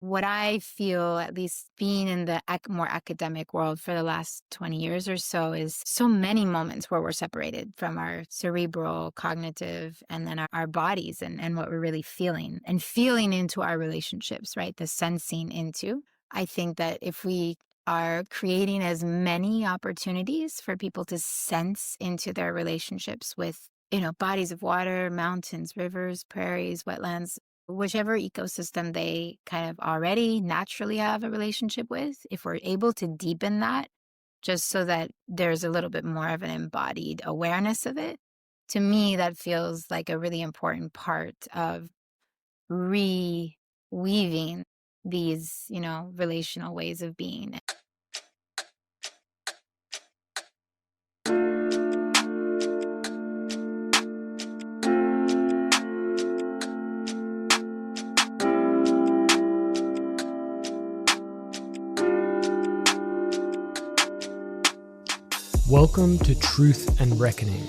what I feel, at least being in the more academic world for the last 20 years or so, is so many moments where we're separated from our cerebral, cognitive, and then our bodies and what we're really feeling and feeling into our relationships, right? The sensing into. I think that if we are creating as many opportunities for people to sense into their relationships with, bodies of water, mountains, rivers, prairies, wetlands, whichever ecosystem they kind of already naturally have a relationship with, if we're able to deepen that, just so that there's a little bit more of an embodied awareness of it, to me, that feels like a really important part of reweaving these, relational ways of being. Welcome to Truth and Reckoning,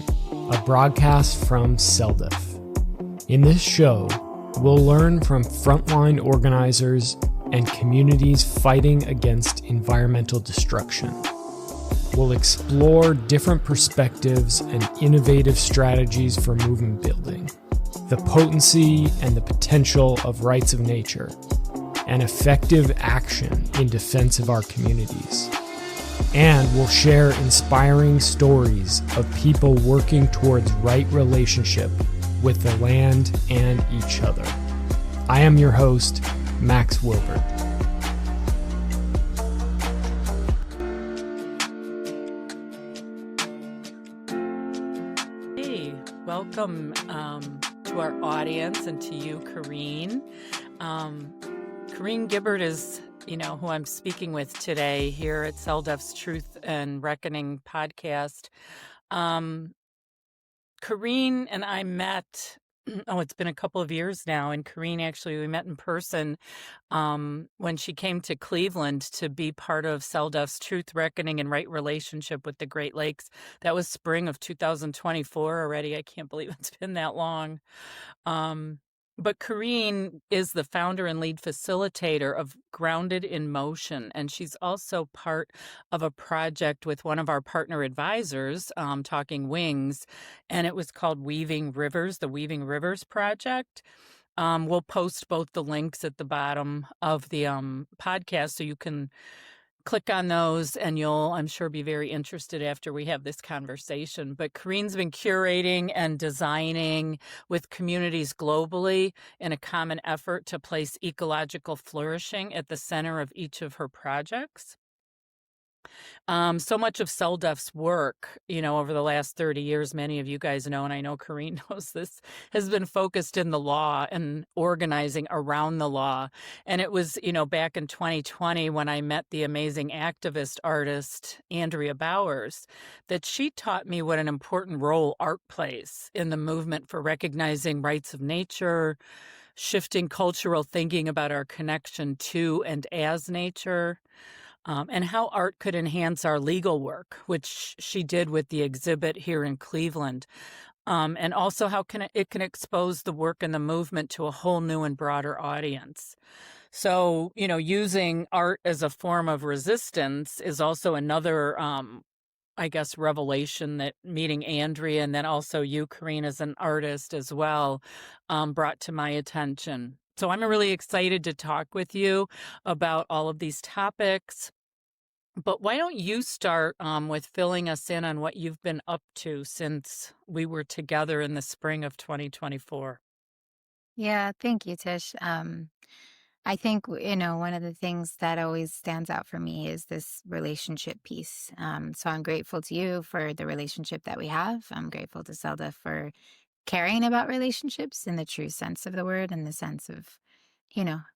a broadcast from CELDF. In this show, we'll learn from frontline organizers and communities fighting against environmental destruction. We'll explore different perspectives and innovative strategies for movement building, the potency and the potential of rights of nature, and effective action in defense of our communities. And we'll share inspiring stories of people working towards right relationship with the land and each other. I am your host, Max Wilbert. Hey, welcome to our audience and to you, Carine. Carine Gibert is who I'm speaking with today here at CELDF's Truth and Reckoning podcast. Carine and I met, it's been a couple of years now, and Carine, actually, we met in person when she came to Cleveland to be part of CELDF's Truth, Reckoning, and Right Relationship with the Great Lakes. That was spring of 2024 already. I can't believe it's been that long. But Carine is the founder and lead facilitator of Grounded in Motion, and she's also part of a project with one of our partner advisors, Talking Wings, and it was called Weaving Rivers, the Weaving Rivers Project. We'll post both the links at the bottom of the podcast so you can click on those, and you'll, I'm sure, be very interested after we have this conversation. But Carine's been curating and designing with communities globally in a common effort to place ecological flourishing at the center of each of her projects. So much of CELDF's work, over the last 30 years, many of you guys know, and I know Carine knows this, has been focused in the law and organizing around the law. And it was, back in 2020 when I met the amazing activist artist, Andrea Bowers, that she taught me what an important role art plays in the movement for recognizing rights of nature, shifting cultural thinking about our connection to and as nature, and how art could enhance our legal work, which she did with the exhibit here in Cleveland, and also how it can expose the work and the movement to a whole new and broader audience. So, using art as a form of resistance is also another, revelation that meeting Andrea and then also you, Carine, as an artist as well, brought to my attention. So I'm really excited to talk with you about all of these topics. But why don't you start with filling us in on what you've been up to since we were together in the spring of 2024? Yeah, thank you, Tish. I think, one of the things that always stands out for me is this relationship piece. So I'm grateful to you for the relationship that we have. I'm grateful to Zelda for caring about relationships in the true sense of the word, in the sense of,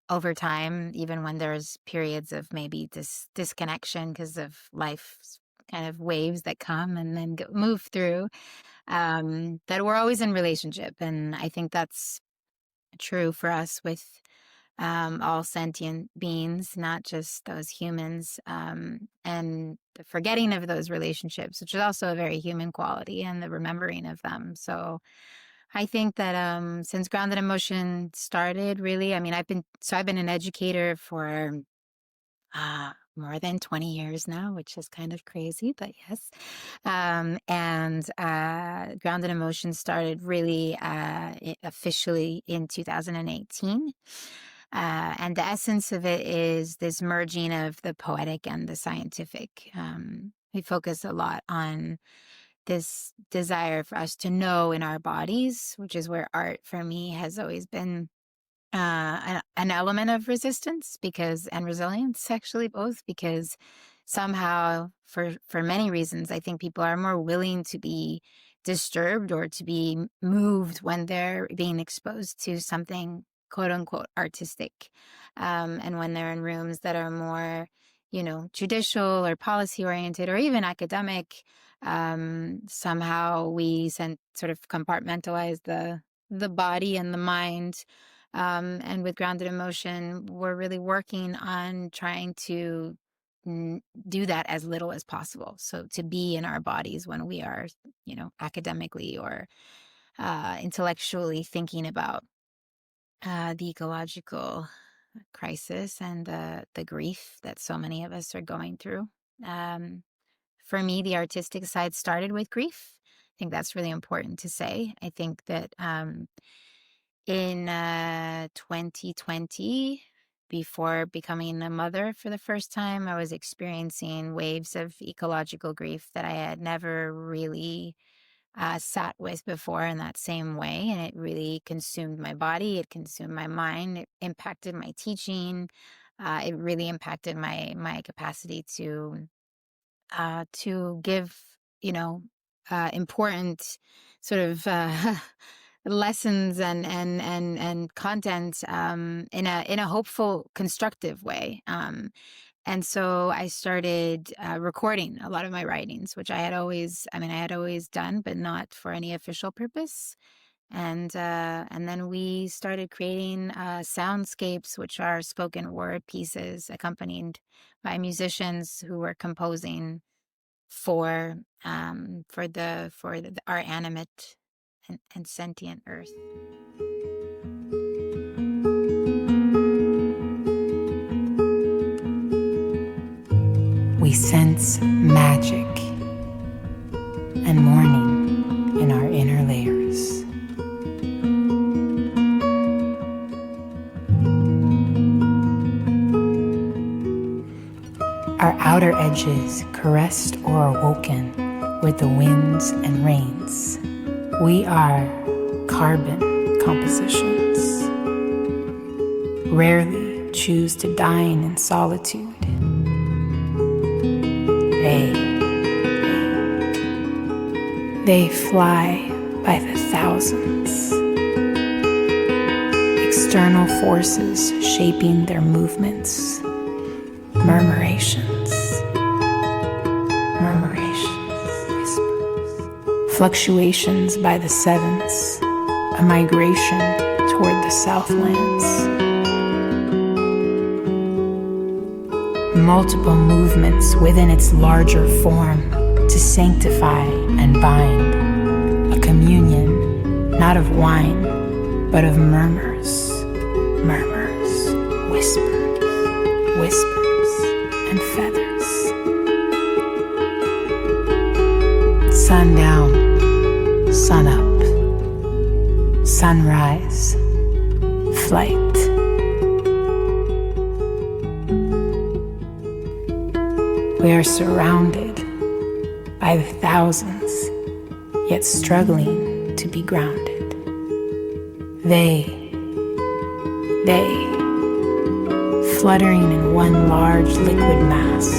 over time, even when there's periods of maybe disconnection because of life's kind of waves that come and then move through, that we're always in relationship. And I think that's true for us with all sentient beings, not just those humans, and the forgetting of those relationships, which is also a very human quality, and the remembering of them. So I think that since Grounded in Motion started, really, I mean, I've been an educator for more than 20 years now, which is kind of crazy, but yes. And Grounded in Motion started really officially in 2018. And the essence of it is this merging of the poetic and the scientific. We focus a lot on this desire for us to know in our bodies, which is where art for me has always been an element of resistance and resilience, actually, both, because somehow for many reasons, I think people are more willing to be disturbed or to be moved when they're being exposed to something quote unquote artistic. And when they're in rooms that are more, judicial or policy oriented or even academic, somehow we sort of compartmentalize the body and the mind. And with Grounded in Motion, we're really working on trying to do that as little as possible. So to be in our bodies when we are, academically or intellectually thinking about the ecological crisis and the grief that so many of us are going through. For me, the artistic side started with grief. I think that's really important to say. I think that in 2020, before becoming a mother for the first time, I was experiencing waves of ecological grief that I had never really sat with before in that same way. And it really consumed my body. It consumed my mind. It impacted my teaching. It really impacted my capacity to give, important sort of lessons and content in a hopeful, constructive way. And so I started recording a lot of my writings, which I had always done, but not for any official purpose. And then we started creating soundscapes, which are spoken word pieces accompanied by musicians who were composing for our animate and sentient earth. We sense magic and mourning in our inner layers. Our outer edges caressed or awoken with the winds and rains. We are carbon compositions. Rarely choose to dine in solitude. They fly by the thousands. External forces shaping their movements. Murmurations, whispers. Fluctuations by the sevens. A migration toward the Southlands. Multiple movements within its larger form to sanctify and bind, a communion not of wine but of murmurs, whispers, and feathers. Sun down, sun up, sunrise, flight. We are surrounded by the thousands, yet struggling to be grounded. They, fluttering in one large liquid mass.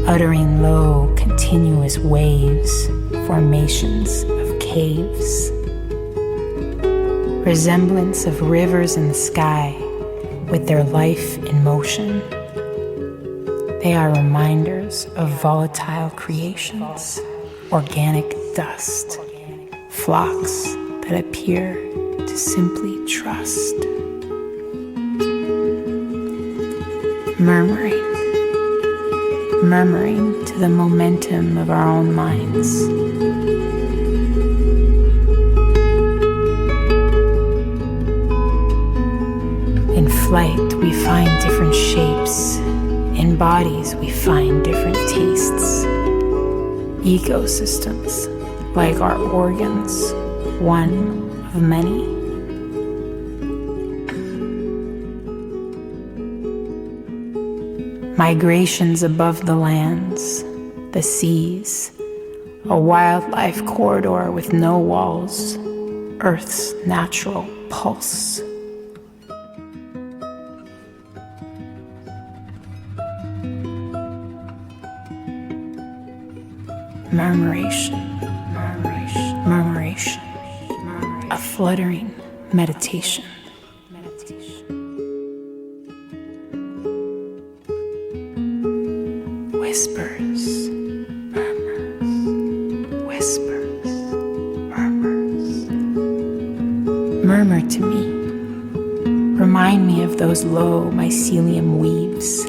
Uttering low, continuous waves, formations of caves, resemblance of rivers in the sky with their life in motion. They are reminders of volatile creations, organic dust, flocks that appear to simply trust. murmuring, murmuring to the momentum of our own minds. In flight, we find different shapes. In bodies, we find different tastes. Ecosystems, like our organs, one of many. Migrations above the lands, the seas, a wildlife corridor with no walls, Earth's natural pulse. Murmuration, murmuration, murmuration, a fluttering meditation. Whispers, murmurs, whispers, murmurs. Murmur to me. Remind me of those low mycelium weaves.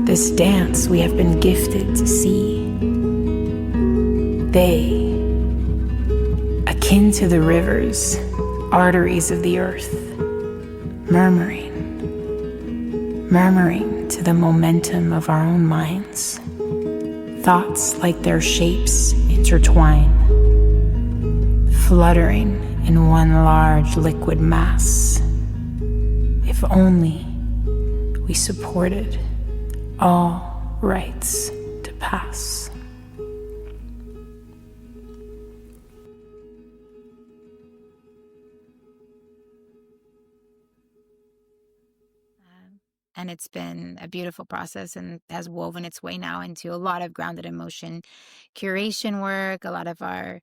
This dance we have been gifted to see. They, akin to the rivers, arteries of the earth, murmuring, murmuring to the momentum of our own minds. Thoughts like their shapes intertwine, fluttering in one large liquid mass. If only we supported all rights to pass. And it's been a beautiful process and has woven its way now into a lot of grounded emotion curation work, a lot of our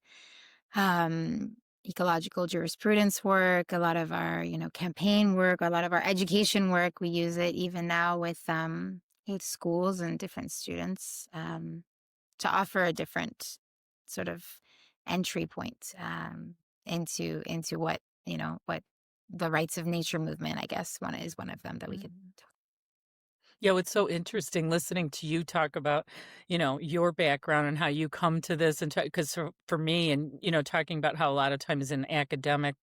ecological jurisprudence work, a lot of our, campaign work, a lot of our education work. We use it even now with schools and different students to offer a different sort of entry point into what what the rights of nature movement, I guess, is one of them that we could talk. Yeah, it's so interesting listening to you talk about, your background and how you come to this, and because for me, and talking about how a lot of times in academic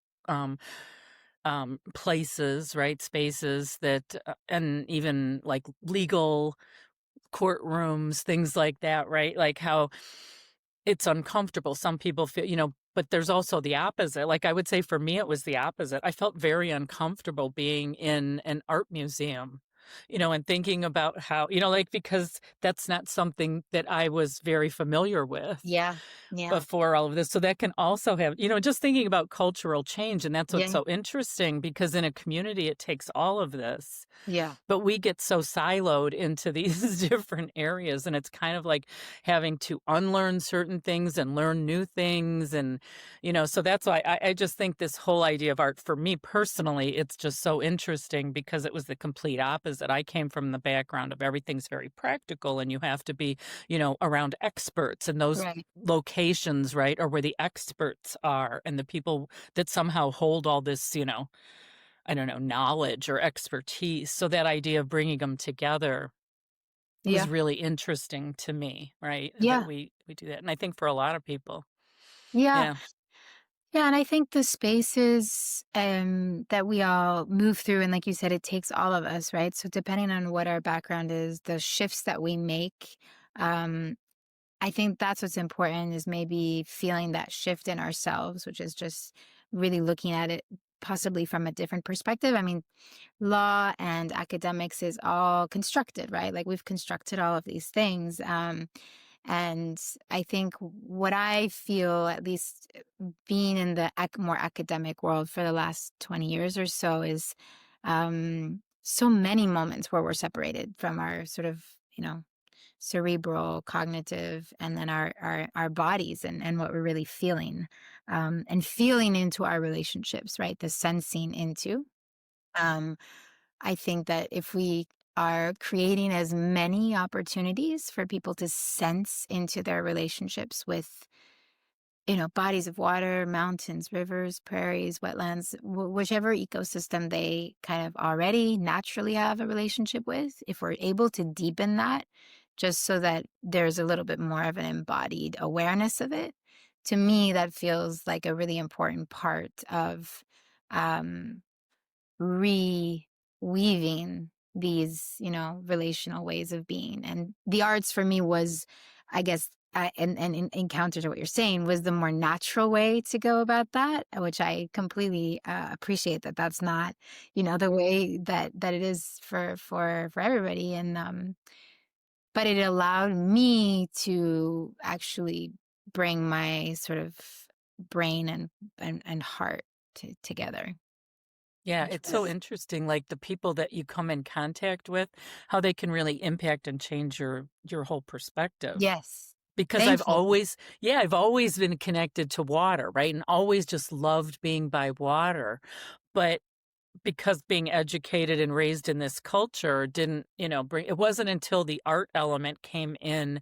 places, right, spaces that, and even like legal courtrooms, things like that, right, like how it's uncomfortable. Some people feel, but there's also the opposite. Like I would say for me, it was the opposite. I felt very uncomfortable being in an art museum, and thinking about how, like, because that's not something that I was very familiar with Yeah. before all of this. So that can also have, just thinking about cultural change. And that's what's Yeah. so interesting, because in a community, it takes all of this. Yeah. But we get so siloed into these different areas, and it's kind of like having to unlearn certain things and learn new things. And, so that's why I just think this whole idea of art, for me personally, it's just so interesting, because it was the complete opposite. I came from the background of everything's very practical, and you have to be, around experts, and those Right. locations, right, are where the experts are, and the people that somehow hold all this, I don't know, knowledge or expertise. So that idea of bringing them together Yeah. was really interesting to me, right? That Yeah. we do that. And I think for a lot of people. Yeah. Yeah. Yeah. And I think the spaces that we all move through, and like you said, it takes all of us, right? So depending on what our background is, the shifts that we make, I think that's what's important, is maybe feeling that shift in ourselves, which is just really looking at it possibly from a different perspective. I mean, law and academics is all constructed, right? Like we've constructed all of these things. And I think what I feel, at least being in the more academic world for the last 20 years or so, is so many moments where we're separated from our sort of, cerebral, cognitive, and then our bodies and what we're really feeling, and feeling into our relationships, right? The sensing into. I think that if we are creating as many opportunities for people to sense into their relationships with bodies of water, mountains, rivers, prairies, wetlands, whichever ecosystem they kind of already naturally have a relationship with, if we're able to deepen that, just so that there's a little bit more of an embodied awareness of it, to me, that feels like a really important part of um, reweaving these, relational ways of being. And the arts for me was, I guess, and in counter to what you're saying, was the more natural way to go about that, which I completely appreciate that that's not, the way that it is for everybody. And but it allowed me to actually bring my sort of brain and heart together. Yeah, Which it's so was interesting, like the people that you come in contact with, how they can really impact and change your whole perspective. Yes. Because Thank you. I've always been connected to water, right? And always just loved being by water. But because being educated and raised in this culture didn't, it wasn't until the art element came in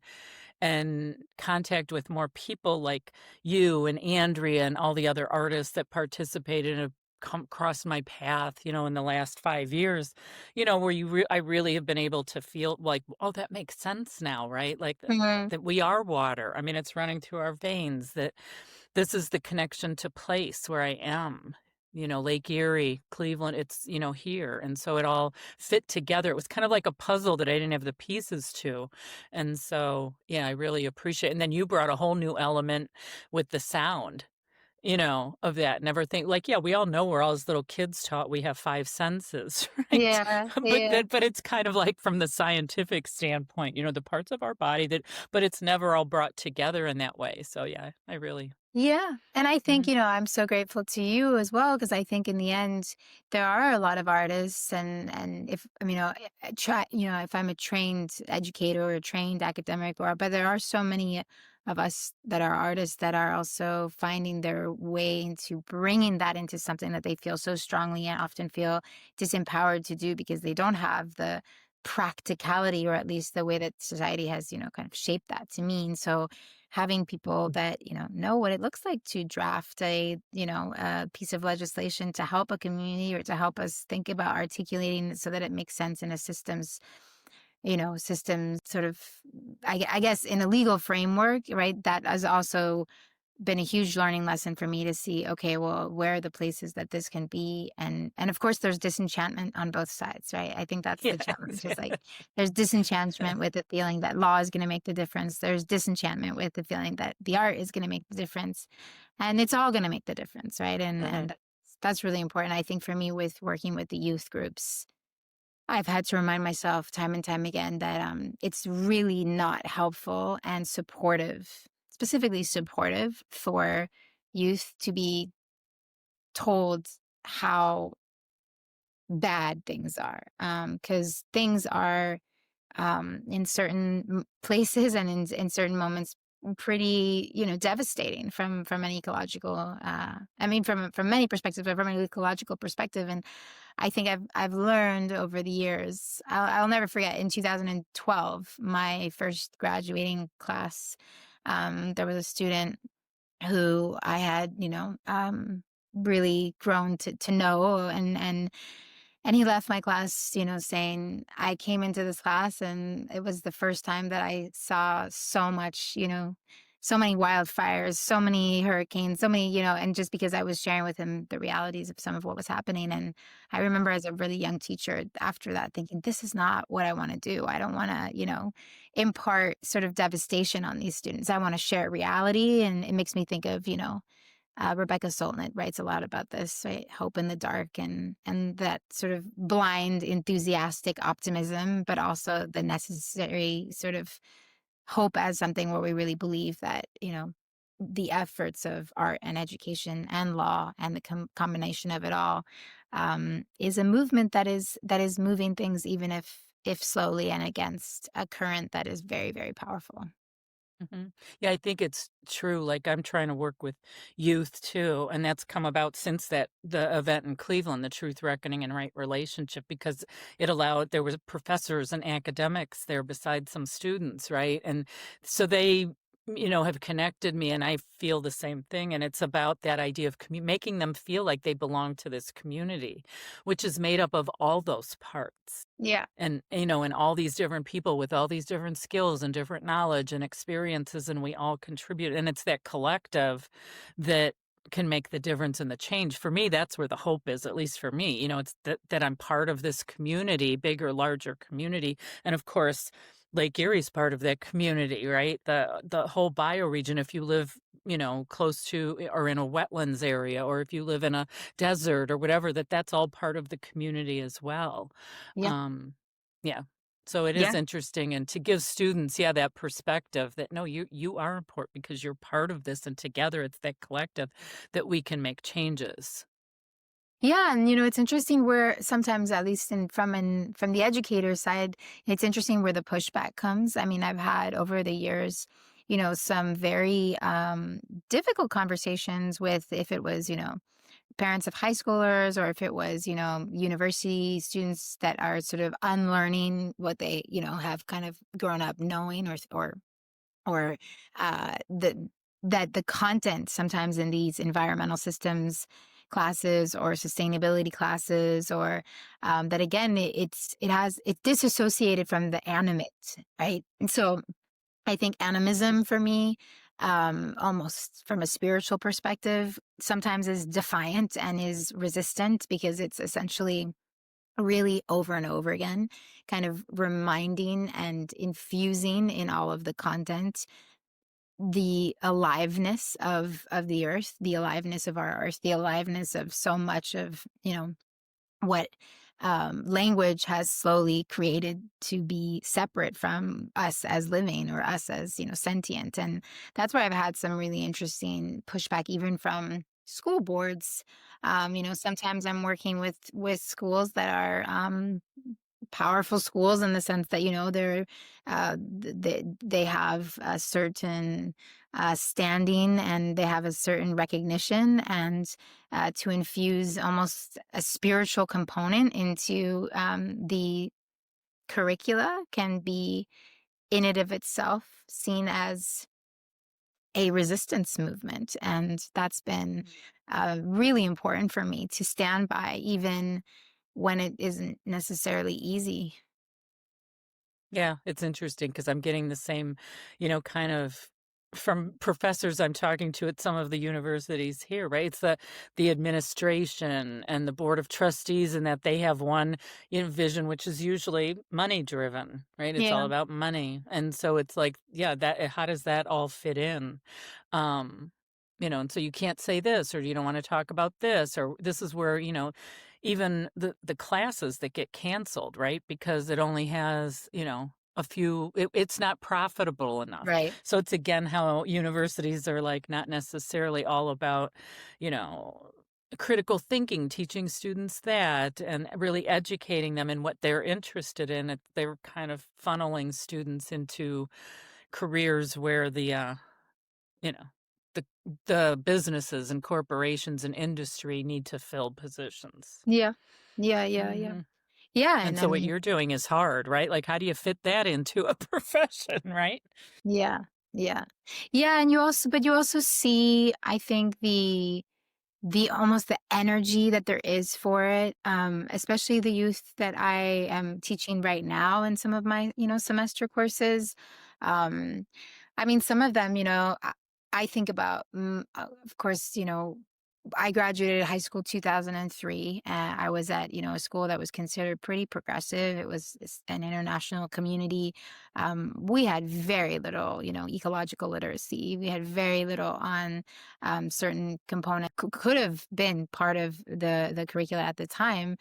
and contact with more people like you and Andrea and all the other artists that participated and have come across my path, in the last 5 years, where I really have been able to feel like, oh, that makes sense now, right? Like Mhm. that we are water. I mean, it's running through our veins, that this is the connection to place where I am. Lake Erie, Cleveland, it's, here. And so it all fit together. It was kind of like a puzzle that I didn't have the pieces to. And so, yeah, I really appreciate it. And then you brought a whole new element with the sound, of that. Never think like, yeah, we all know we're all as little kids taught we have five senses, right? Yeah, But yeah. but it's kind of like from the scientific standpoint, the parts of our body but it's never all brought together in that way. So yeah, I really. Yeah. And I think, Mhm. I'm so grateful to you as well, because I think in the end, there are a lot of artists and if, if I'm a trained educator or a trained academic, but there are so many of us that are artists that are also finding their way into bringing that into something that they feel so strongly and often feel disempowered to do because they don't have the practicality, or at least the way that society has, kind of shaped that to mean. So having people that know what it looks like to draft a piece of legislation to help a community or to help us think about articulating it so that it makes sense in a system sort of, I guess, in a legal framework, right? That has also been a huge learning lesson for me to see, okay, well, where are the places that this can be? And of course there's disenchantment on both sides, right? I think that's the challenge, is like there's disenchantment with the feeling that law is going to make the difference. There's disenchantment with the feeling that the art is going to make the difference, and it's all going to make the difference, right? And that's really important. I think for me, with working with the youth groups, I've had to remind myself time and time again that it's really not helpful and supportive, specifically supportive, for youth to be told how bad things are. Because things are, in certain places and in certain moments, pretty devastating from an ecological from many perspectives, but from an ecological perspective. And I think I've learned over the years. I'll never forget, in 2012, my first graduating class, there was a student who I had really grown to know, and he left my class, saying, I came into this class and it was the first time that I saw so much, so many wildfires, so many hurricanes, so many, and just because I was sharing with him the realities of some of what was happening. And I remember as a really young teacher after that thinking, this is not what I want to do. I don't want to, impart sort of devastation on these students. I want to share reality. And it makes me think of, Rebecca Solnit writes a lot about this, right? Hope in the dark, and that sort of blind, enthusiastic optimism, but also the necessary sort of hope as something where we really believe that, the efforts of art and education and law and the combination of it all is a movement that is moving things, even if slowly, and against a current that is very, very powerful. Mhm. Yeah, I think it's true. Like I'm trying to work with youth too, and that's come about since the event in Cleveland, the Truth, Reckoning, and Right Relationship, because it allowed there was professors and academics there besides some students, right? And so they have connected me, and I feel the same thing. And it's about that idea of making them feel like they belong to this community, which is made up of all those parts. Yeah. And, and all these different people with all these different skills and different knowledge and experiences, and we all contribute. And it's that collective that can make the difference and the change. For me, that's where the hope is, at least for me. It's that I'm part of this community, bigger, larger community. And of course, Lake Erie's part of that community, right? The whole bioregion, if you live, close to or in a wetlands area, or if you live in a desert or whatever, that's all part of the community as well. Yeah. Yeah. So it is interesting, and to give students, that perspective that no, you are important because you're part of this, and together it's that collective that we can make changes. Yeah, and it's interesting where sometimes, at least from the educator side, it's interesting where the pushback comes. I mean, I've had over the years, some very difficult conversations with, if it was, parents of high schoolers, or if it was, university students that are sort of unlearning what they, have kind of grown up knowing, or that the content sometimes in these environmental systems classes or sustainability classes, or that again, it's disassociated from the animate, right? And so I think animism for me, almost from a spiritual perspective, sometimes is defiant and is resistant, because it's essentially really over and over again kind of reminding and infusing in all of the content the aliveness of the earth, the aliveness of our earth, the aliveness of so much of what language has slowly created to be separate from us as living, or us as sentient. And that's where I've had some really interesting pushback, even from school boards. Sometimes I'm working with schools that are powerful schools, in the sense that they're they have a certain standing, and they have a certain recognition, and to infuse almost a spiritual component into the curricula can be, in and of itself, seen as a resistance movement. And that's been really important for me to stand by, even when it isn't necessarily easy. Yeah, it's interesting because I'm getting the same, kind of from professors I'm talking to at some of the universities here, right? It's the administration and the board of trustees, and that they have one vision, which is usually money driven, right? It's all about money. And so it's like, how does that all fit in? And so you can't say this, or you don't want to talk about this, or this is where, even the classes that get canceled, right? Because it only has, a few, it's not profitable enough. Right. So it's again how universities are like not necessarily all about, critical thinking, teaching students that, and really educating them in what they're interested in. They're kind of funneling students into careers where the businesses and corporations and industry need to fill positions. Yeah. Yeah. And so what you're doing is hard, right? Like, how do you fit that into a profession, right? Yeah. And you also see, I think, the almost the energy that there is for it, especially the youth that I am teaching right now in some of my, semester courses. I mean, some of them, I think about, of course, I graduated high school 2003. I was at, a school that was considered pretty progressive. It was an international community. We had very little, ecological literacy. We had very little on certain components. Could have been part of the curricula at the time.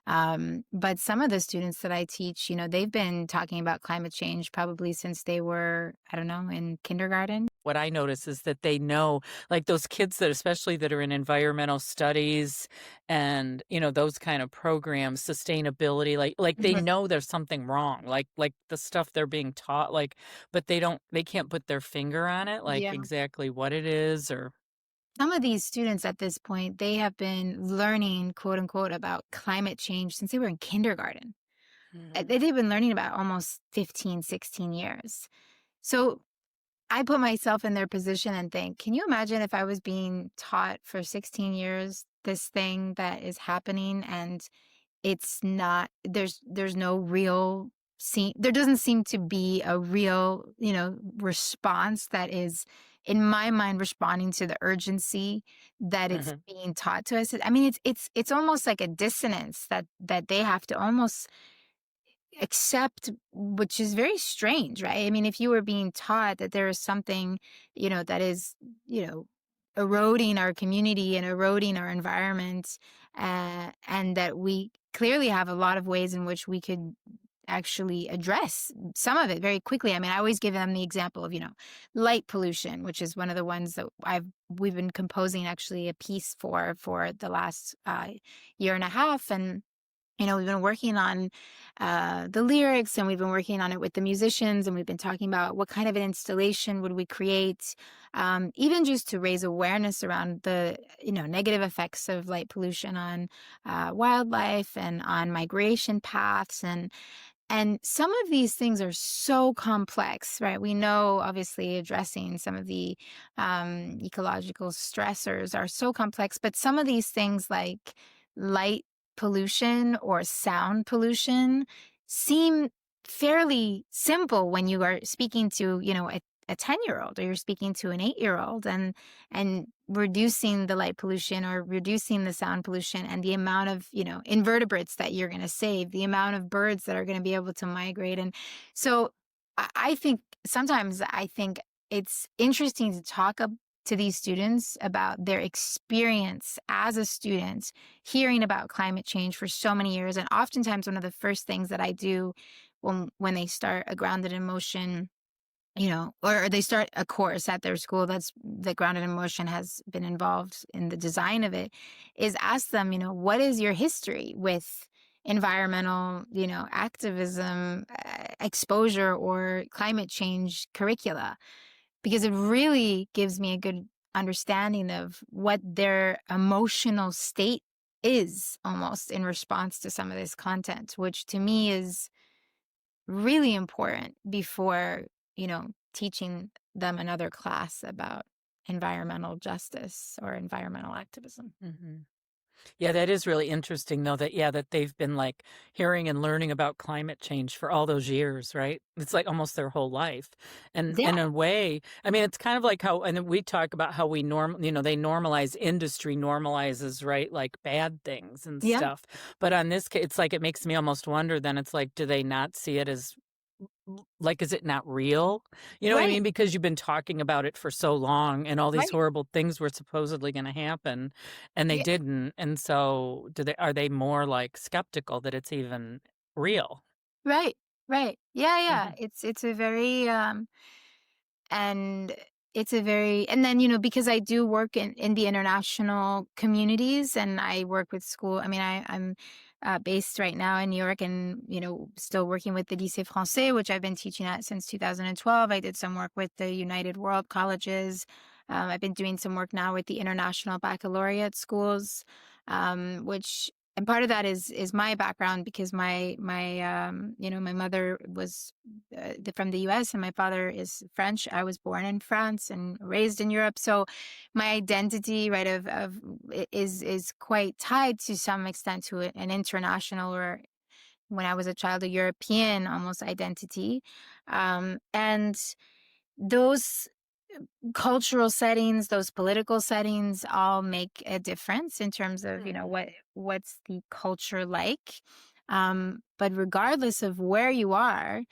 But some of the students that I teach, they've been talking about climate change probably since they were, I don't know, in kindergarten. What I notice is that they know, like those kids especially that are in environmental studies and, those kind of programs, sustainability, like they know there's something wrong, like the stuff they're being taught, but they can't put their finger on it, exactly what it is. Or some of these students at this point, they have been learning, quote unquote, about climate change since they were in kindergarten. They've been learning about almost 15, 16 years. So I put myself in their position and think, can you imagine if I was being taught for 16 years this thing that is happening, and it's not, there's no real there doesn't seem to be a real, response that is, in my mind, responding to the urgency that it's Mhm. being taught to us. I mean, it's almost like a dissonance that they have to almost accept, which is very strange, right? I mean, if you were being taught that there is something, that is, eroding our community and eroding our environment, and that we clearly have a lot of ways in which we could actually address some of it very quickly. I mean, I always give them the example of, light pollution, which is one of the ones that we've been composing actually a piece for the last year and a half. And we've been working on the lyrics, and we've been working on it with the musicians, and we've been talking about what kind of an installation would we create, even just to raise awareness around the, negative effects of light pollution on wildlife and on migration paths. And some of these things are so complex, right? We know, obviously, addressing some of the ecological stressors are so complex, but some of these things like light pollution or sound pollution seem fairly simple when you are speaking to, a 10-year-old, or you're speaking to an 8-year-old, and reducing the light pollution or reducing the sound pollution, and the amount of, invertebrates that you're going to save, the amount of birds that are going to be able to migrate. And so I think sometimes it's interesting to talk to these students about their experience as a student hearing about climate change for so many years. And oftentimes one of the first things that I do when they start a grounded in motion, or they start a course at their school that Grounded in Motion has been involved in the design of it, is ask them, what is your history with environmental, activism, exposure, or climate change curricula? Because it really gives me a good understanding of what their emotional state is, almost in response to some of this content, which to me is really important before, teaching them another class about environmental justice or environmental activism. Mhm. Yeah, that is really interesting, though, that they've been like hearing and learning about climate change for all those years, right? It's like almost their whole life. And Yeah. in a way, I mean, it's kind of like how, and we talk about how they normalize, industry normalizes, right? Like bad things and Yeah. stuff. But on this case, it's like, it makes me almost wonder then, it's like, do they not see it as, like, is it not real? You know what I Right. mean? Because you've been talking about it for so long, and all these Right. horrible things were supposedly going to happen, and they Yeah. didn't. And so are they more like skeptical that it's even real? Right. Right. Yeah. Yeah. Mhm. It's a very, and and then, because I do work in the international communities, and I work with school. I mean, I'm based right now in New York, and, still working with the Lycée Français, which I've been teaching at since 2012. I did some work with the United World Colleges. I've been doing some work now with the International Baccalaureate Schools, which, and part of that is my background, because my mother was from the U.S. and my father is French. I was born in France and raised in Europe, so my identity, right, of is quite tied to some extent to an international, or when I was a child, a European almost identity, and those cultural settings, those political settings, all make a difference in terms of, Mhm. what's the culture like. But regardless of where you are,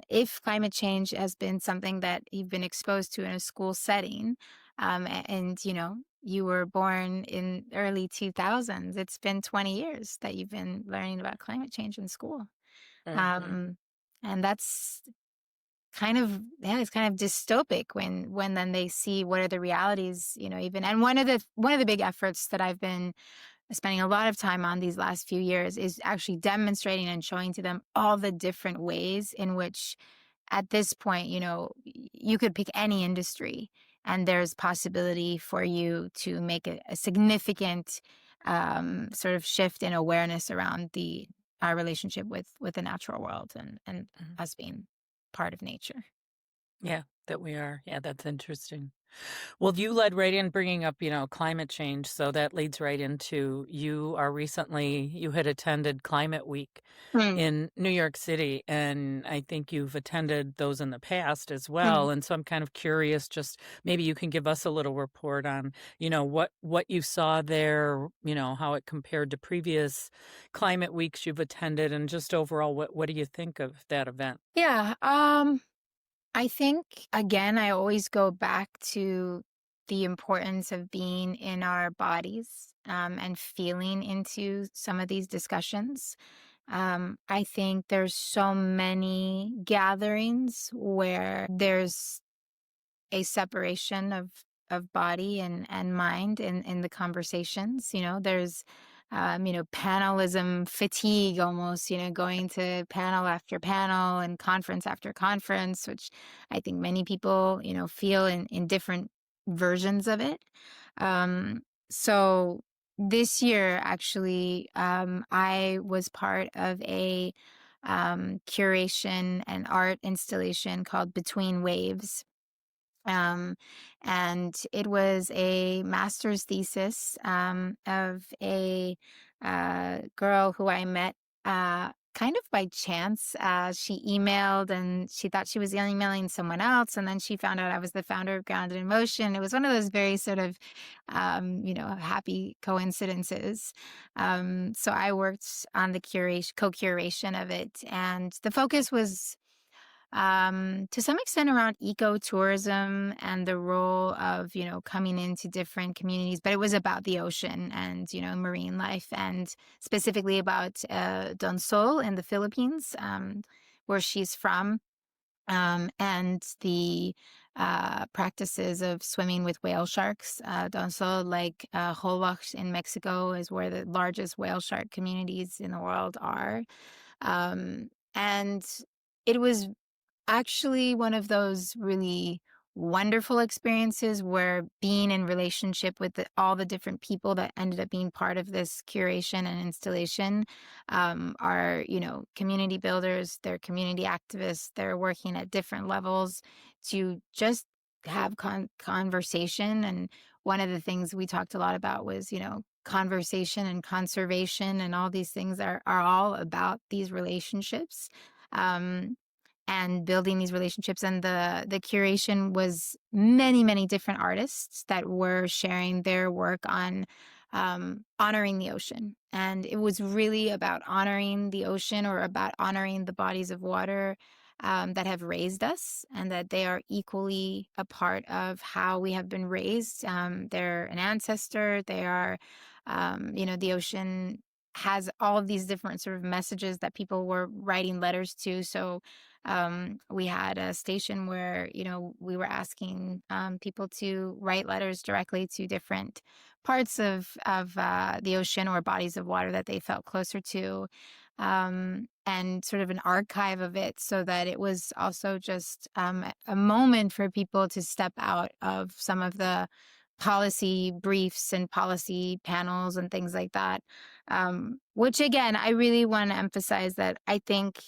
if climate change has been something that you've been exposed to in a school setting, and you were born in early 2000s, it's been 20 years that you've been learning about climate change in school. Mhm. Um, and that's kind of, yeah, it's kind of dystopic when then they see what are the realities, even. And one of the big efforts that I've been spending a lot of time on these last few years is actually demonstrating and showing to them all the different ways in which, at this point, you could pick any industry, and there's possibility for you to make a significant sort of shift in awareness around our relationship with the natural world, and Mhm. us being part of nature. Yeah, that we are. Yeah, that's interesting. Well, you led right in bringing up, climate change. So that leads right into you had attended Climate Week Mm, in New York City, and I think you've attended those in the past as mm. well. And so I'm kind of curious, just maybe you can give us a little report on, what you saw there, how it compared to previous Climate Weeks you've attended, and just overall, what do you think of that event? Yeah. I think, again, I always go back to the importance of being in our bodies, and feeling into some of these discussions. I think there's so many gatherings where there's a separation of body and mind in the conversations. There's panelism fatigue almost, going to panel after panel and conference after conference, which I think many people, feel in different versions of it. So this year, actually, I was part of a curation and art installation called Between Waves. Um, and it was a master's thesis of a girl who I met kind of by chance. She emailed and she thought she was emailing someone else. And then she found out I was the founder of Grounded in Motion. It was one of those very sort of, happy coincidences. So I worked on the co-curation of it. And the focus was to some extent around ecotourism and the role of, coming into different communities, but it was about the ocean and, marine life, and specifically about Don Sol in the Philippines, where she's from, and the practices of swimming with whale sharks. Don Sol, like Holbox in Mexico, is where the largest whale shark communities in the world are. And it was actually one of those really wonderful experiences where being in relationship with all the different people that ended up being part of this curation and installation are, community builders, they're community activists, they're working at different levels to just have conversation. And one of the things we talked a lot about was, conversation and conservation, and all these things are all about these relationships. And building these relationships. And the curation was many, many different artists that were sharing their work on honoring the ocean. And it was really about honoring the ocean, or about honoring the bodies of water that have raised us, and that they are equally a part of how we have been raised. They're an ancestor. They are, the ocean has all of these different sort of messages that people were writing letters to. So we had a station where, we were asking people to write letters directly to different parts of the ocean or bodies of water that they felt closer to, and sort of an archive of it, so that it was also just a moment for people to step out of some of the policy briefs and policy panels and things like that. Which, again, I really want to emphasize that I think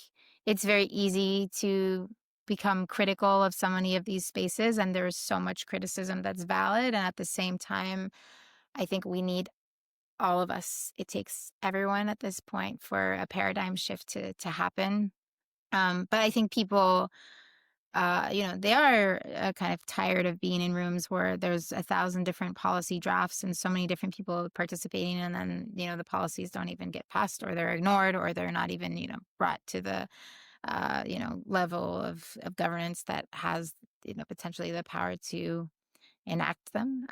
it's very easy to become critical of so many of these spaces, and there's so much criticism that's valid. And at the same time, I think we need all of us. It takes everyone at this point for a paradigm shift to happen. But I think people, they are kind of tired of being in rooms where there's 1,000 different policy drafts and so many different people participating, and then, the policies don't even get passed, or they're ignored, or they're not even, brought to the level of governance that has, potentially the power to enact them.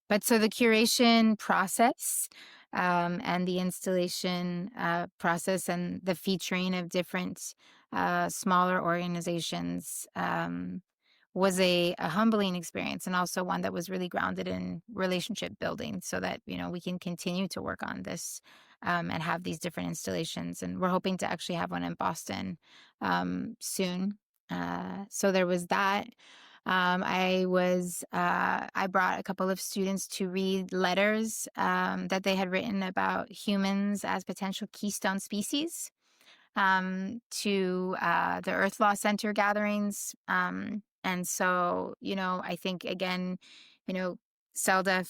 But so the curation process, and the installation process, and the featuring of different smaller organizations was a humbling experience, and also one that was really grounded in relationship building, so that, we can continue to work on this, and have these different installations. And we're hoping to actually have one in Boston soon. So there was that. I brought a couple of students to read letters that they had written about humans as potential keystone species to the Earth Law Center gatherings. And so, I think, again, CELDF,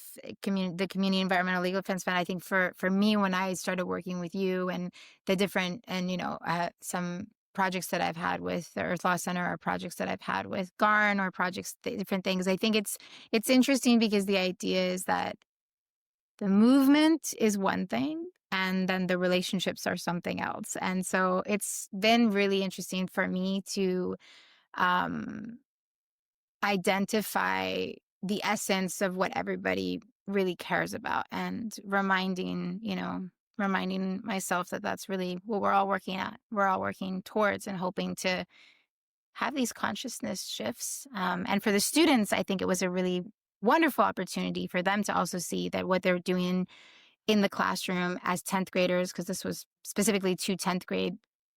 the Community Environmental Legal Defense Fund, I think for me, when I started working with you and the different, and, some projects that I've had with the Earth Law Center, or projects that I've had with Garn, or projects, different things, I think it's interesting because the idea is that the movement is one thing, and then the relationships are something else. And so it's been really interesting for me to identify the essence of what everybody really cares about, and reminding myself that that's really what we're all working at. We're all working towards and hoping to have these consciousness shifts. And for the students, I think it was a really wonderful opportunity for them to also see that what they're doing in the classroom as 10th graders, because this was specifically 2 10th grade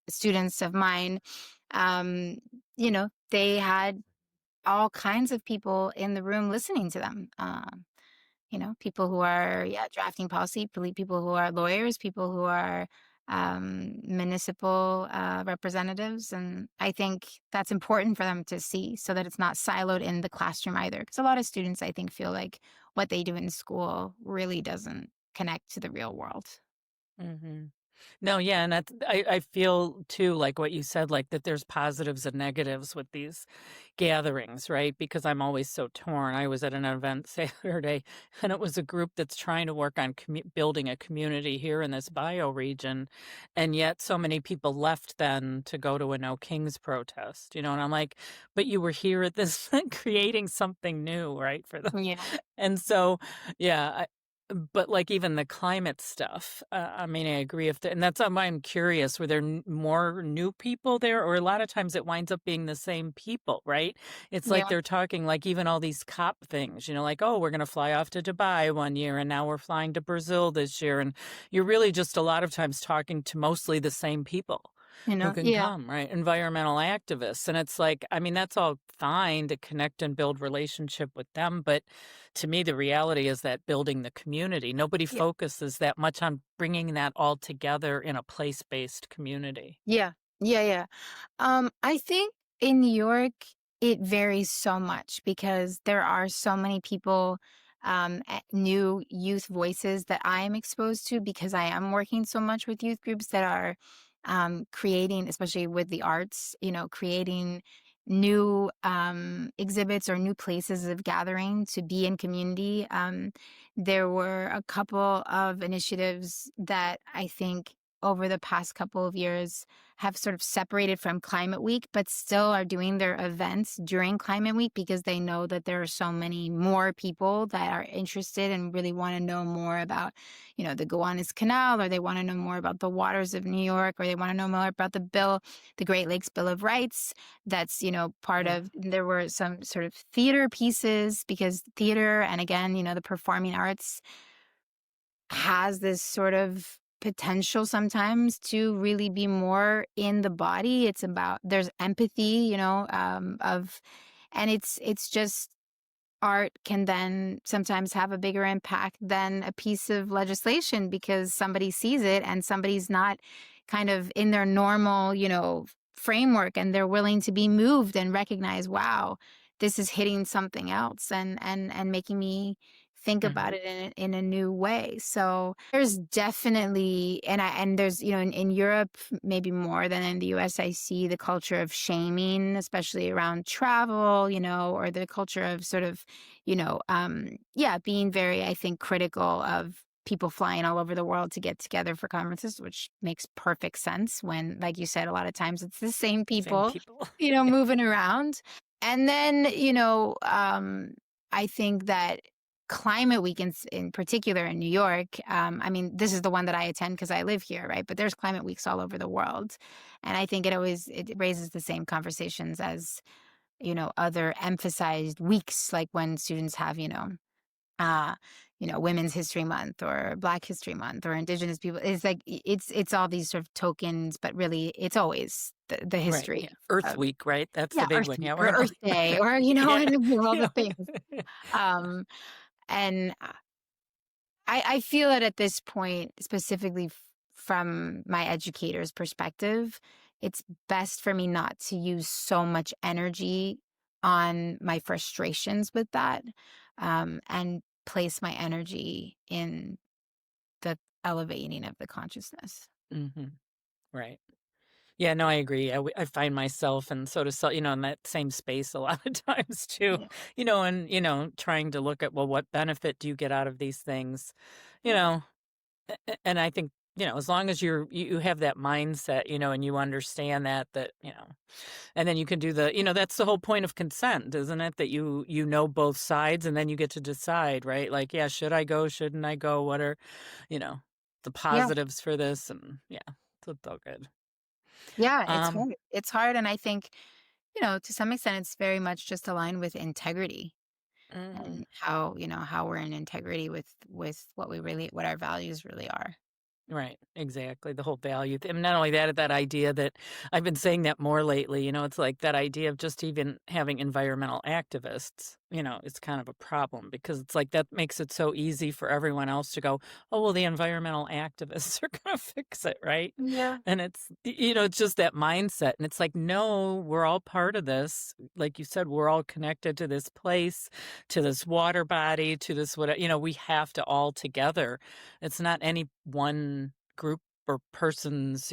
students of mine, they had all kinds of people in the room listening to them. People who are drafting policy, people who are lawyers, people who are municipal representatives. And I think that's important for them to see, so that it's not siloed in the classroom either. Because a lot of students, I think, feel like what they do in school really doesn't connect to the real world. Mm-hmm. No, yeah, and I feel too, like what you said, like that there's positives and negatives with these gatherings, right? Because I'm always so torn. I was at an event Saturday, and it was a group that's trying to work on building a community here in this bioregion, and yet so many people left then to go to a No Kings protest, and I'm like, but you were here at this creating something new, right, for them. Yeah. And so, yeah, but like even the climate stuff, I mean, I agree. And that's why I'm curious, were there more new people there? Or a lot of times it winds up being the same people, right? It's like Yeah. they're talking like even all these COP things, like, oh, we're going to fly off to Dubai one year, and now we're flying to Brazil this year. And you're really just a lot of times talking to mostly the same people who can Yeah. come, right? Environmental activists. And it's like, I mean, that's all fine to connect and build relationship with them. But to me, the reality is that building the community, nobody Yeah. focuses that much on bringing that all together in a place-based community. Yeah. Yeah. I think in New York, it varies so much because there are so many people, new youth voices that I am exposed to, because I am working so much with youth groups that are creating, especially with the arts, creating new exhibits or new places of gathering to be in community. There were a couple of initiatives that I think over the past couple of years have sort of separated from Climate Week, but still are doing their events during Climate Week, because they know that there are so many more people that are interested and really want to know more about, the Gowanus Canal, or they want to know more about the waters of New York, or they want to know more about the Great Lakes Bill of Rights. That's, part of, there were some sort of theater pieces, because theater, and again, the performing arts has this sort of potential sometimes to really be more in the body. It's about, there's empathy, and it's just, art can then sometimes have a bigger impact than a piece of legislation, because somebody sees it and somebody's not kind of in their normal, framework, and they're willing to be moved and recognize, wow, this is hitting something else, and making me think about it in a new way. So there's definitely, and there's, in Europe, maybe more than in the US, I see the culture of shaming, especially around travel, or the culture of sort of, being very, I think, critical of people flying all over the world to get together for conferences, which makes perfect sense when, like you said, a lot of times it's the same people. Moving around. And then, I think that Climate Week in particular in New York, I mean, this is the one that I attend because I live here, right? But there's Climate Weeks all over the world. And I think it raises the same conversations as, other emphasized weeks, like when students have, Women's History Month or Black History Month or Indigenous people. It's like, it's all these sort of tokens, but really it's always the history. Right, yeah. Earth Week, right? That's the big Earth one. Week, Yeah, or Earth Day, or, all the things. And I feel that at this point, specifically from my educator's perspective, it's best for me not to use so much energy on my frustrations with that, and place my energy in the elevating of the consciousness. Hmm. Right. Yeah, no, I agree. I find myself and so to sell, in that same space a lot of times too, Yeah. and, trying to look at, well, what benefit do you get out of these things? You know, and I think, as long as you have that mindset, and you understand that, and then you can do that's the whole point of consent, isn't it? That you know both sides and then you get to decide, right? Like, yeah, should I go? Shouldn't I go? What are, you know, the Yeah. positives for this? And yeah, so it's all good. Yeah, it's Um, hard. It's hard, and I think, to some extent, it's very much just aligned with integrity mhm. and how we're in integrity with what our values really are. Right, exactly. The whole value. And not only that, that idea that I've been saying that more lately, it's like that idea of just even having environmental activists, it's kind of a problem because it's like that makes it so easy for everyone else to go, oh, well, the environmental activists are going to fix it, right? Yeah. And it's just that mindset. And it's like, no, we're all part of this. Like you said, we're all connected to this place, to this water body, to this, what, we have to all together. It's not any one group or person's,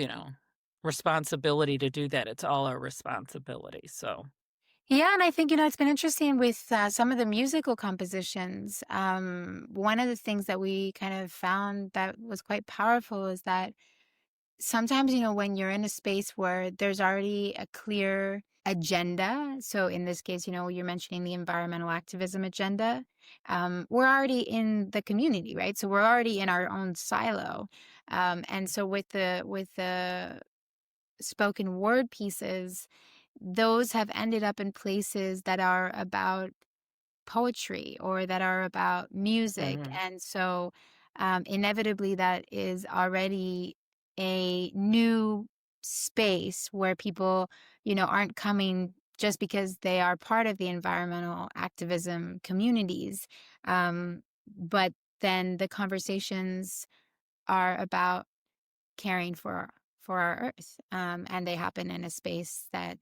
responsibility to do that. It's all our responsibility. So, Yeah, and I think, it's been interesting with some of the musical compositions. One of the things that we kind of found that was quite powerful is that sometimes, when you're in a space where there's already a clear agenda, so in this case, you're mentioning the environmental activism agenda, we're already in the community, right? So we're already in our own silo. And so with the spoken word pieces, those have ended up in places that are about poetry or that are about music. mhm, And so inevitably, that is already a new space where people, aren't coming just because they are part of the environmental activism communities. But then the conversations are about caring for our earth. And they happen in a space that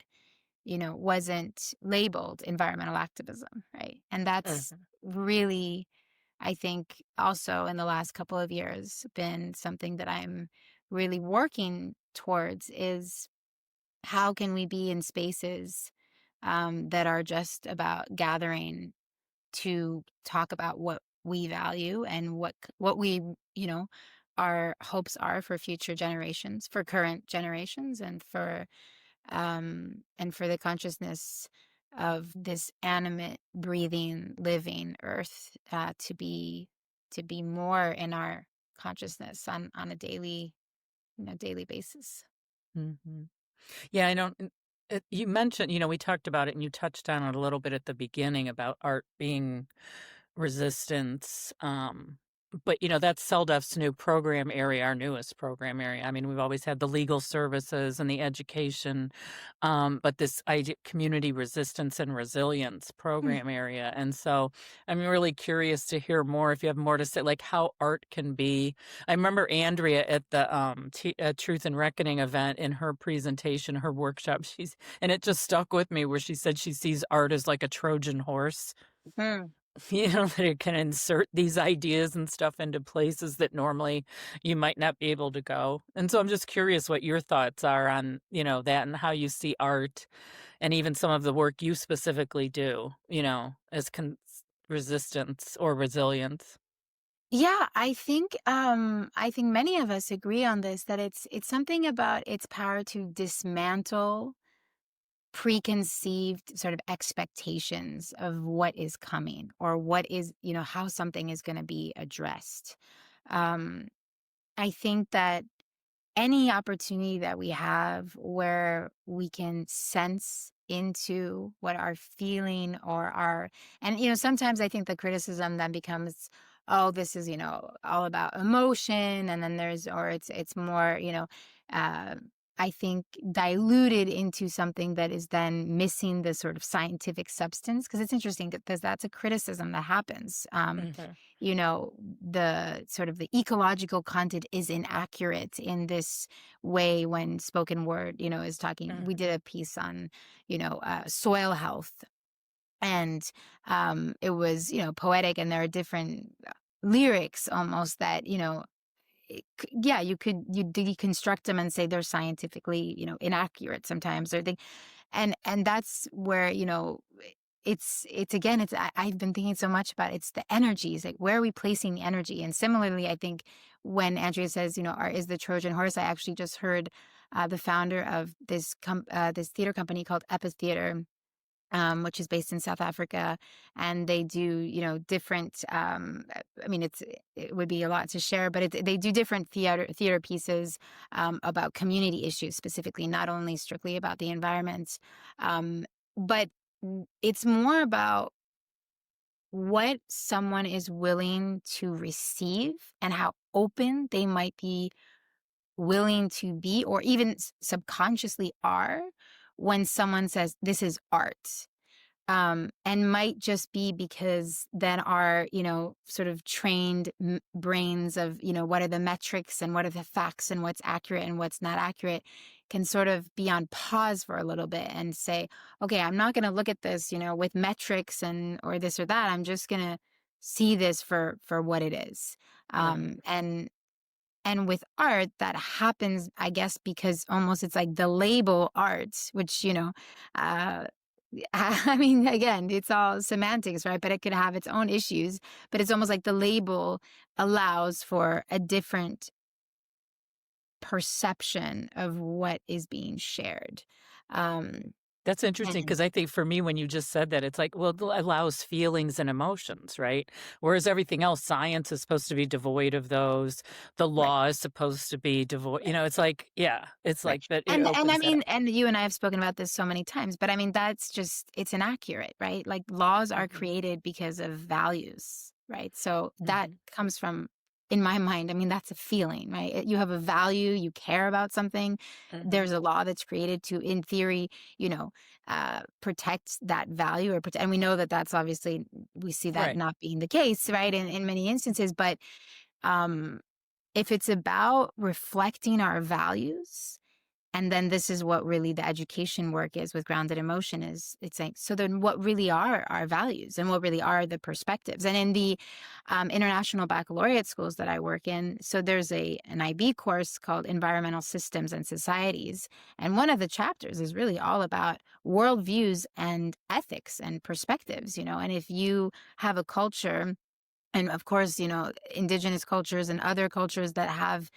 wasn't labeled environmental activism, right? And that's mhm, really, I think, also in the last couple of years been something that I'm really working towards is how can we be in spaces that are just about gathering to talk about what we value and what we, our hopes are for future generations, for current generations, and for the consciousness of this animate, breathing, living earth to be more in our consciousness on a daily basis. mhm. Yeah, I don't. You mentioned, we talked about it and you touched on it a little bit at the beginning about art being resistance. But that's CELDF's new program area, our newest program area. I mean, we've always had the legal services and the education, but this idea, community resistance and resilience Hmm. program area. And so I'm really curious to hear more if you have more to say, like how art can be. I remember Andrea at the Truth and Reckoning event in her presentation, her workshop. And it just stuck with me where she said she sees art as like a Trojan horse. Hmm. That it can insert these ideas and stuff into places that normally you might not be able to go. And so I'm just curious what your thoughts are on, that and how you see art and even some of the work you specifically do, as resistance or resilience. Yeah, I think many of us agree on this, that it's something about its power to dismantle preconceived sort of expectations of what is coming or what is, how something is going to be addressed. Um, I think that any opportunity that we have where we can sense into what our feeling or our, and sometimes I think the criticism then becomes, oh, this is all about emotion, and then it's more uh I think diluted into something that is then missing the sort of scientific substance, because it's interesting because that's a criticism that happens. Hmm. The sort of the ecological content is inaccurate in this way when spoken word, is talking. We Hmm. did a piece on, soil health And it was, poetic, and there are different lyrics almost that, yeah, you deconstruct them and say they're scientifically, inaccurate sometimes, or they, and that's where, it's again, I've been thinking so much about, it's the energies, like where are we placing the energy? And similarly, I think when Andrea says, is the Trojan horse, I actually just heard the founder of this theater company called Theater, which is based in South Africa, and they do, different. I mean, it would be a lot to share, but they do different theater pieces about community issues specifically, not only strictly about the environment, but it's more about what someone is willing to receive and how open they might be willing to be, or even subconsciously are, when someone says this is art. And might just be because then our, sort of trained brains of, what are the metrics and what are the facts and what's accurate and what's not accurate, can sort of be on pause for a little bit and say, okay, I'm not going to look at this, with metrics or this or that. I'm just going to see this for what it is. And with art, that happens, I guess, because almost it's like the label art, which, I mean, again, it's all semantics, right? But it could have its own issues. But it's almost like the label allows for a different perception of what is being shared. That's interesting, because I think for me, when you just said that, it's like, well, it allows feelings and emotions, right? Whereas everything else, science is supposed to be devoid of those. The law is supposed to be devoid. It's like, yeah, it's like that. And I mean, and you and I have spoken about this so many times, but I mean, that's just, it's inaccurate, right? Like laws are created because of values, right? So that comes from, in my mind, I mean, that's a feeling, right? You have a value, you care about something. There's a law that's created to, in theory, protect that value, and we know that that's obviously, we see that not being the case, right? In many instances, but if it's about reflecting our values, and then this is what really the education work is with grounded emotion, is it's like, so then what really are our values and what really are the perspectives? And in the international baccalaureate schools that I work in, so there's an IB course called Environmental Systems and Societies. And one of the chapters is really all about worldviews and ethics and perspectives, and if you have a culture, and of course, indigenous cultures and other cultures that have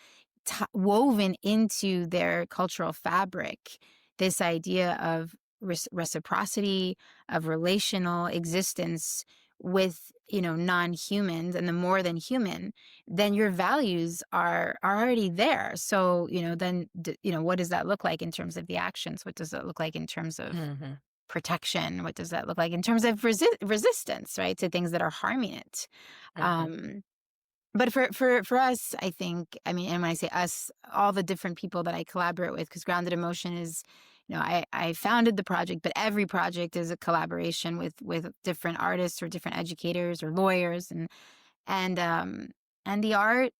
woven into their cultural fabric this idea of reciprocity, of relational existence with, non-humans and the more than human, then your values are already there. So, then, what does that look like in terms of the actions? What does that look like in terms of protection? What does that look like in terms of resistance, right, to things that are harming it? But for us, I think, I mean, and when I say us, all the different people that I collaborate with, because Grounded Emotion is, I founded the project, but every project is a collaboration with different artists or different educators or lawyers, and the art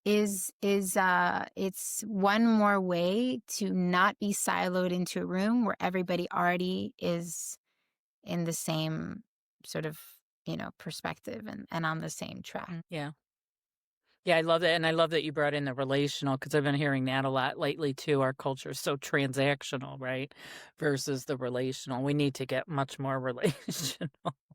is it's one more way to not be siloed into a room where everybody already is in the same sort of, perspective and on the same track. Yeah. Yeah, I love that. And I love that you brought in the relational, because I've been hearing that a lot lately too. Our culture is so transactional, right? Versus the relational. We need to get much more relational.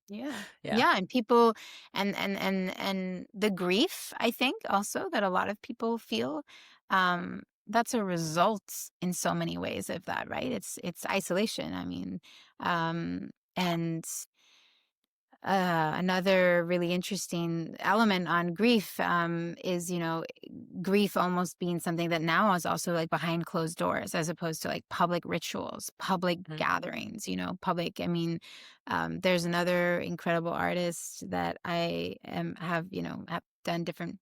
Yeah. And people, and the grief, I think also that a lot of people feel, that's a result in so many ways of that, right? It's isolation. I mean, and another really interesting element on grief is, grief almost being something that now is also like behind closed doors, as opposed to like public rituals, public gatherings, public. I mean, there's another incredible artist that I have done different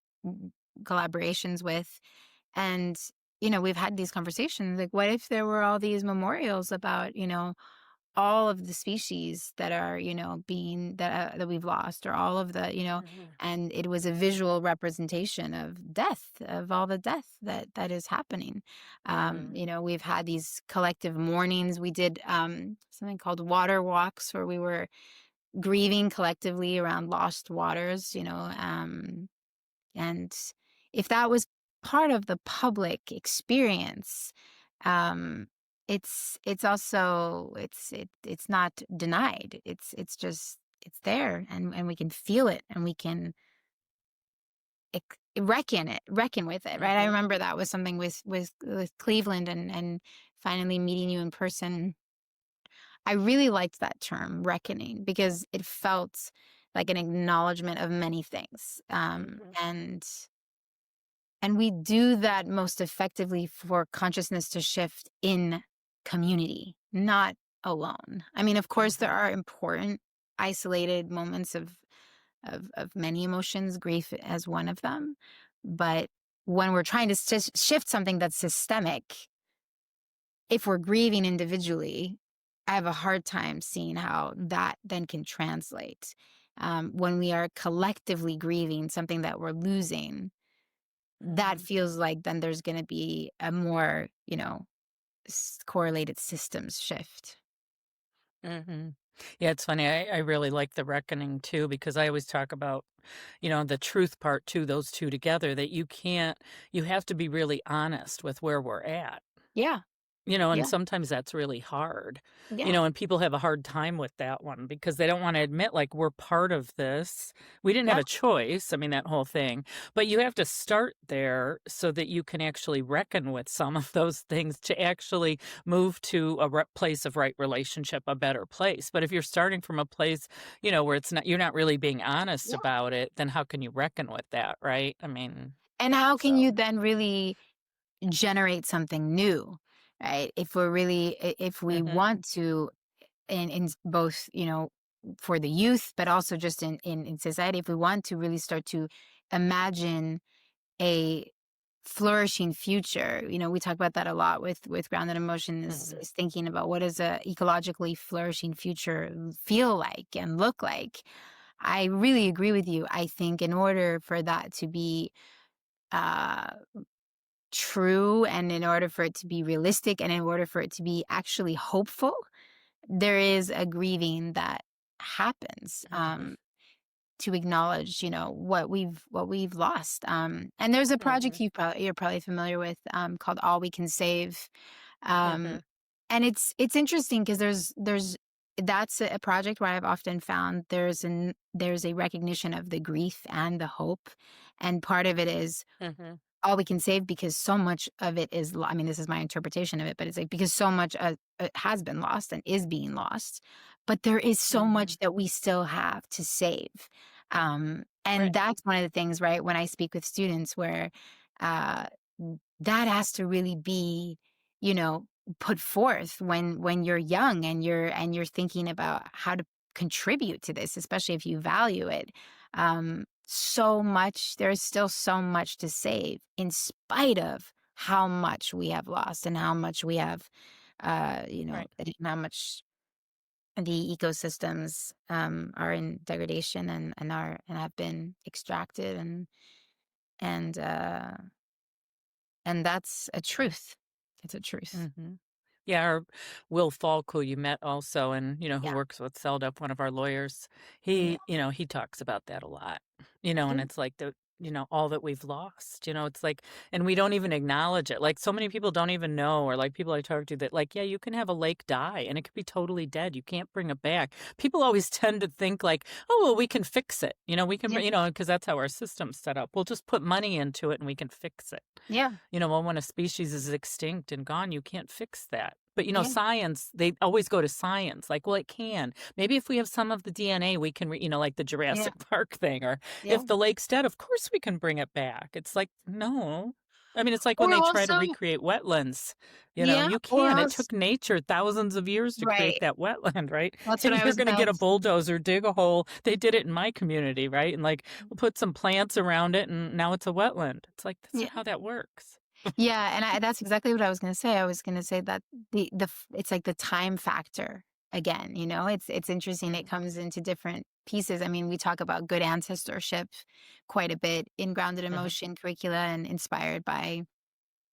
collaborations with. And, we've had these conversations like, what if there were all these memorials about, all of the species that are, being that we've lost, or all of the, Mhm. and it was a visual representation of death, of all the death that is happening. Mhm. We've had these collective mournings. We did something called water walks, where we were grieving collectively around lost waters, and if that was part of the public experience, um, it's also it's not denied. It's just it's there, and we can feel it, and we can reckon with it, right? I Mhm. remember that was something with Cleveland, and finally meeting you in person. I really liked that term, reckoning, because it felt like an acknowledgement of many things. Mhm. And we do that most effectively for consciousness to shift in community, not alone. I mean, of course, there Mhm. are important isolated moments of many emotions, grief as one of them. But when we're trying to shift something that's systemic, if we're grieving individually, I have a hard time seeing how that then can translate. When we are collectively grieving something that we're losing, that Mhm. feels like then there's going to be a more, correlated systems shift. Mhm. Yeah, it's funny. I really like the reckoning too, because I always talk about, the truth part too, those two together, that you have to be really honest with where we're at. Yeah. And Yeah. sometimes that's really hard, Yeah. and people have a hard time with that one because they don't want to admit, like, we're part of this. We didn't have Yeah. a choice. I mean, that whole thing. But you have to start there so that you can actually reckon with some of those things to actually move to a place of right relationship, a better place. But if you're starting from a place, where you're not really being honest Yeah. about it, then how can you reckon with that, right? I mean, And how can so. you then really generate something new, right? If we Hmm. want to, in both, for the youth, but also just in society, if we want to really start to imagine a flourishing future, we talk about that a lot with grounded emotion, Hmm. is thinking about what does a ecologically flourishing future feel like and look like. I really agree with you. I think in order for that to be uh true, and in order for it to be realistic, and in order for it to be actually hopeful, there is a grieving that happens, Hmm. to acknowledge, what we've lost. And there's a project Hmm. you're probably familiar with, called All We Can Save. Um, Hmm. and it's interesting because there's that's a project where I've often found there's a recognition of the grief and the hope, and part of it is Hmm. all we can save, because so much of it is I mean, this is my interpretation of it, but it's like because so much has been lost and is being lost, but there is so Hmm. much that we still have to save. And Right. that's one of the things, right, when I speak with students, where uh, that has to really be, you know, put forth when you're young, and you're thinking about how to contribute to this, especially if you value it. There's still so much to save, in spite of how much we have lost, and how much we have, Right. and how much the ecosystems are in degradation, and have been extracted, and uh and that's a truth. It's a truth. Hmm. Yeah, or Will Falk, who you met also, and who Yeah. works with CELDF, one of our lawyers, Yeah. he talks about that a lot. And Yeah. it's like all that we've lost. It's like, and we don't even acknowledge it. Like, so many people don't even know, or like people I talk to, that, like, yeah, you can have a lake die and it could be totally dead. You can't bring it back. People always tend to think like, oh, well, we can fix it. We can, Yeah. because that's how our system's set up. We'll just put money into it and we can fix it. Yeah. Well, when a species is extinct and gone, you can't fix that. But, Yeah. science, they always go to science. Like, well, it can. Maybe if we have some of the DNA, we can, like the Yeah. Jurassic Park thing, or Yeah. if the lake's dead, of course we can bring it back. It's like, no. I mean, it's like when Or they try to also, recreate wetlands, yeah, you or can. It else, took nature thousands of years to create right. that wetland, right? That's what And I you're was going to get about a to. bulldozer, dig a hole. They did it in my community, right? And like, we'll put some plants around it, and now it's a wetland. It's like, that's Yeah. not how that works. Yeah, and that's exactly what I was going to say. I was going to say that it's like the time factor again. It's interesting. It comes into different pieces. I mean, we talk about good ancestorship quite a bit in grounded emotion curricula, and inspired by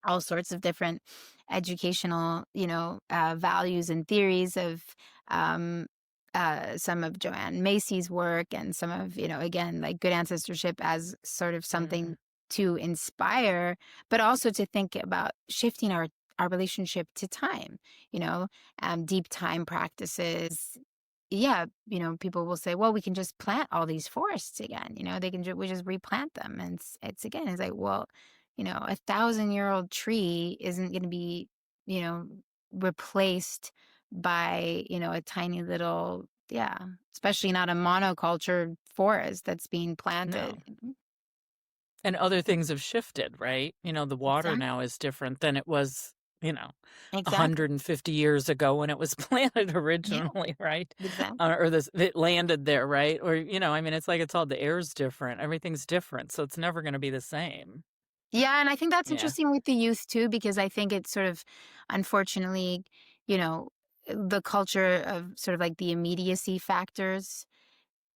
all sorts of different educational, values and theories of some of Joanne Macy's work, and some of, again, like good ancestorship as sort of something to inspire, but also to think about shifting our relationship to time, deep time practices. Yeah, people will say, well, we can just plant all these forests again, we just replant them. And it's again, it's like, well, 1,000-year-old tree isn't going to be, replaced by, a tiny little, especially not a monoculture forest that's being planted. No. And other things have shifted, right? The water now is different than it was, 150 years ago when it was planted originally, right? Exactly. Or it landed there, right? Or, it's all the air's different. Everything's different. So it's never going to be the same. Yeah, and I think that's interesting with the youth too, because I think it's sort of, unfortunately, the culture of sort of like the immediacy factors,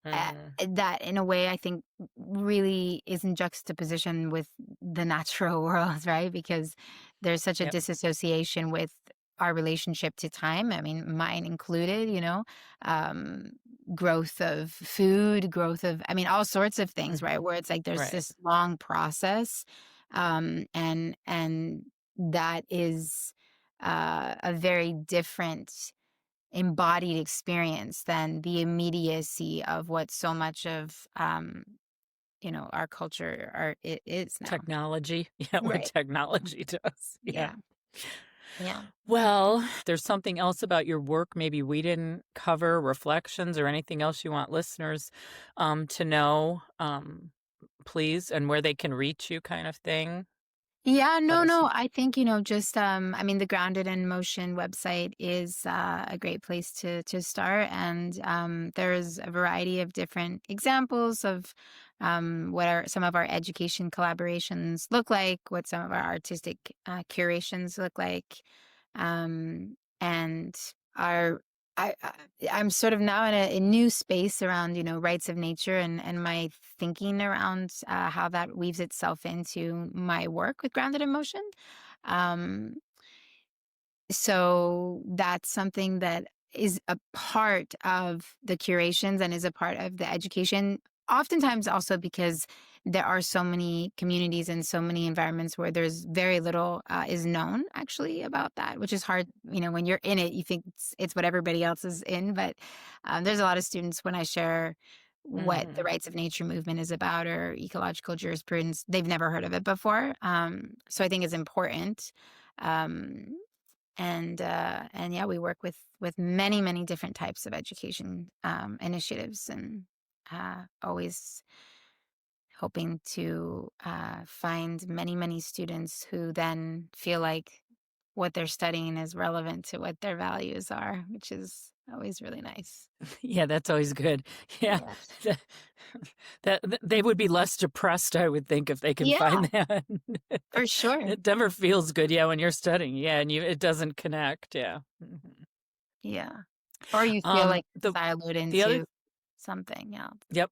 that in a way I think really is in juxtaposition with the natural world, right? Because there's such a disassociation with our relationship to time. I mean, mine included, growth of food, all sorts of things, right? Where it's like there's this long process. And that is a very different embodied experience than the immediacy of what so much of our culture it is now. Technology. What technology does. Yeah. Well, there's something else about your work maybe we didn't cover, reflections or anything else you want listeners to know, please, and where they can reach you, kind of thing. Yeah, no. I think, just, the Grounded in Motion website is a great place to start. And there's a variety of different examples of what are some of our education collaborations look like, what some of our artistic curations look like. And I'm sort of now in a new space around, rights of nature and my thinking around how that weaves itself into my work with Grounded in Motion. So that's something that is a part of the curations and is a part of the education, oftentimes also because there are so many communities and so many environments where there's very little is known actually about that, which is hard. When you're in it, you think it's what everybody else is in. But there's a lot of students, when I share what the rights of nature movement is about or ecological jurisprudence, they've never heard of it before. So I think it's important. We work with many, many different types of education initiatives, and always hoping to find many, many students who then feel like what they're studying is relevant to what their values are, which is always really nice. Yeah, that's always good. Yeah. That they would be less depressed, I would think, if they can find that. For sure. It never feels good, when you're studying. Yeah, and it doesn't connect. Yeah. Yeah. Or you feel like siloed into something. Yeah. Yep.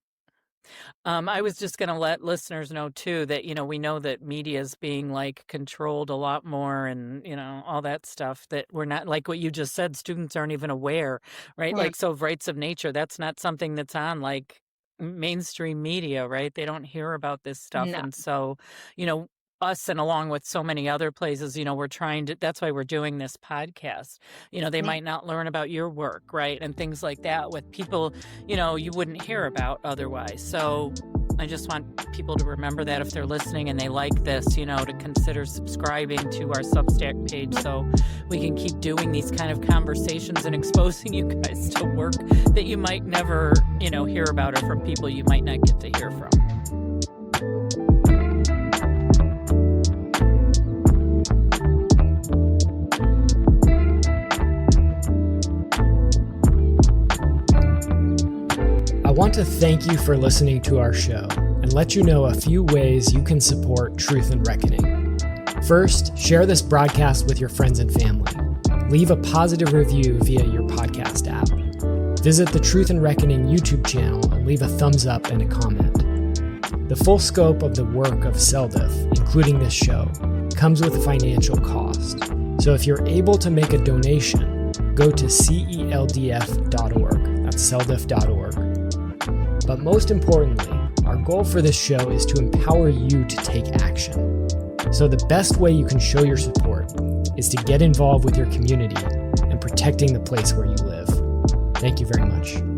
I was just going to let listeners know too that, we know that media is being controlled a lot more and, all that stuff, that we're not, like what you just said, students aren't even aware, right? So rights of nature, that's not something that's on mainstream media, right? They don't hear about this stuff. No. And so, us and along with so many other places, we're trying to, that's why we're doing this podcast. They might not learn about your work, right? And things like that with people, you wouldn't hear about otherwise. So I just want people to remember that if they're listening and they like this, to consider subscribing to our Substack page so we can keep doing these kind of conversations and exposing you guys to work that you might never, hear about, or from people you might not get to hear from. I want to thank you for listening to our show and let you know a few ways you can support Truth and Reckoning. First, share this broadcast with your friends and family. Leave a positive review via your podcast app. visit the Truth and Reckoning YouTube channel and leave a thumbs up and a comment. The full scope of the work of CELDF, including this show, comes with a financial cost. So if you're able to make a donation, go to CELDF.org. That's CELDF.org. But most importantly, our goal for this show is to empower you to take action. So the best way you can show your support is to get involved with your community and protecting the place where you live. Thank you very much.